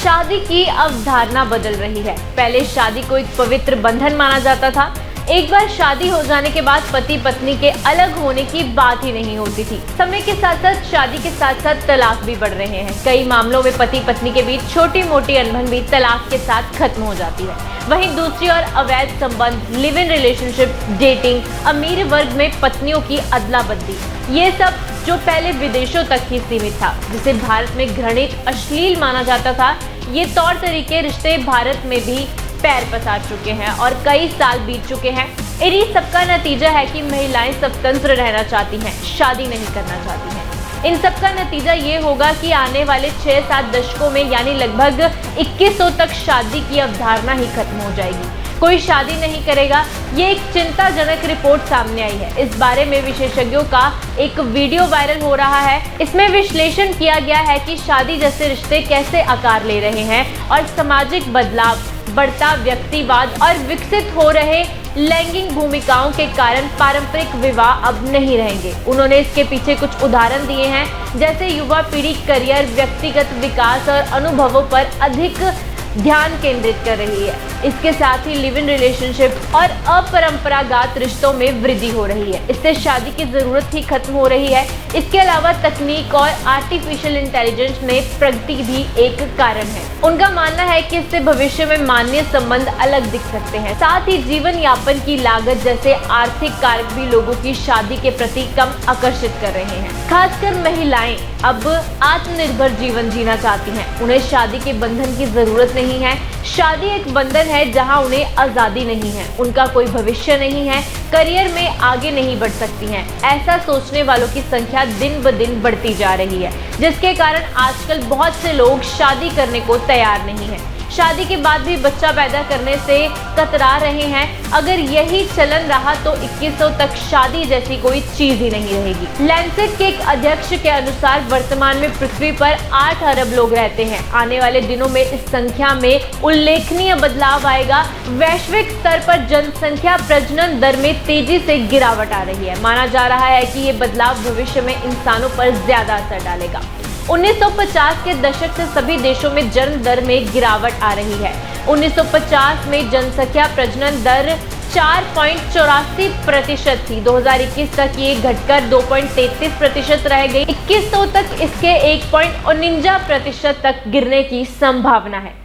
शादी की अवधारणा बदल रही है। पहले शादी को एक पवित्र बंधन माना जाता था। एक बार शादी हो जाने के बाद पति पत्नी के अलग होने की बात ही नहीं होती थी। समय के साथ साथ शादी के साथ साथ तलाक भी बढ़ रहे हैं। कई मामलों में पति पत्नी के बीच छोटी मोटी अनबन भी तलाक के साथ खत्म हो जाती है। वहीं दूसरी ओर अवैध संबंध, लिव इन रिलेशनशिप, डेटिंग, अमीर वर्ग में पत्नियों की अदला बदली, ये सब जो पहले विदेशों तक ही सीमित था, जिसे भारत में घृणित, अश्लील माना जाता था, ये तौर तरीके रिश्ते भारत में भी पैर पसार चुके हैं और कई साल बीत चुके हैं। इन्हीं सबका नतीजा है कि महिलाएं स्वतंत्र रहना चाहती हैं, शादी नहीं करना चाहती हैं। इन सबका नतीजा ये होगा कि आने वाले 6-7 दशकों में यानी लगभग 2100 तक शादी की अवधारणा ही खत्म हो जाएगी। कोई शादी नहीं करेगा, ये एक चिंताजनक रिपोर्ट सामने आई है। इस बारे में विशेषज्ञों का एक वीडियो वायरल हो रहा है। इसमें विश्लेषण किया गया है कि शादी जैसे रिश्ते कैसे आकार ले रहे हैं और सामाजिक बदलाव, बढ़ता व्यक्तिवाद और विकसित हो रहे लैंगिक भूमिकाओं के कारण पारंपरिक विवाह अब नहीं रहेंगे। उन्होंने इसके पीछे कुछ उदाहरण दिए हैं, जैसे युवा पीढ़ी करियर, व्यक्तिगत विकास और अनुभवों पर अधिक ध्यान केंद्रित कर रही है। इसके साथ ही लिव इन रिलेशनशिप और अपरंपरागत रिश्तों में वृद्धि हो रही है। इससे शादी की जरूरत ही खत्म हो रही है। इसके अलावा तकनीक और आर्टिफिशियल इंटेलिजेंस में प्रगति भी एक कारण है। उनका मानना है कि इससे भविष्य में मान्य संबंध अलग दिख सकते हैं। साथ ही जीवन यापन की लागत जैसे आर्थिक कारक भी लोगों की शादी के प्रति कम आकर्षित कर रहे हैं। खासकर महिलाएं अब आत्मनिर्भर जीवन जीना चाहती हैं। उन्हें शादी के बंधन की जरूरत नहीं है। शादी एक बंधन है जहां उन्हें आजादी नहीं है, उनका कोई भविष्य नहीं है, करियर में आगे नहीं बढ़ सकती हैं। ऐसा सोचने वालों की संख्या दिन ब दिन बढ़ती जा रही है, जिसके कारण आजकल बहुत से लोग शादी करने को तैयार नहीं है। शादी के बाद भी बच्चा पैदा करने से कतरा रहे हैं। अगर यही चलन रहा तो 2100 तक शादी जैसी कोई चीज ही नहीं रहेगी। लैंसेट के एक अध्यक्ष के अनुसार वर्तमान में पृथ्वी पर 8 अरब लोग रहते हैं। आने वाले दिनों में इस संख्या में उल्लेखनीय बदलाव आएगा। वैश्विक स्तर पर जनसंख्या प्रजनन दर में तेजी से गिरावट आ रही है। माना जा रहा है कि ये बदलाव भविष्य में इंसानों पर ज्यादा असर डालेगा। 1950 के दशक से सभी देशों में जन्म दर में गिरावट आ रही है। 1950 में जनसंख्या प्रजनन दर 4.84% थी। 2021 तक ये घटकर 2.33% रह गई। 2100 तक इसके 1.49% तक गिरने की संभावना है।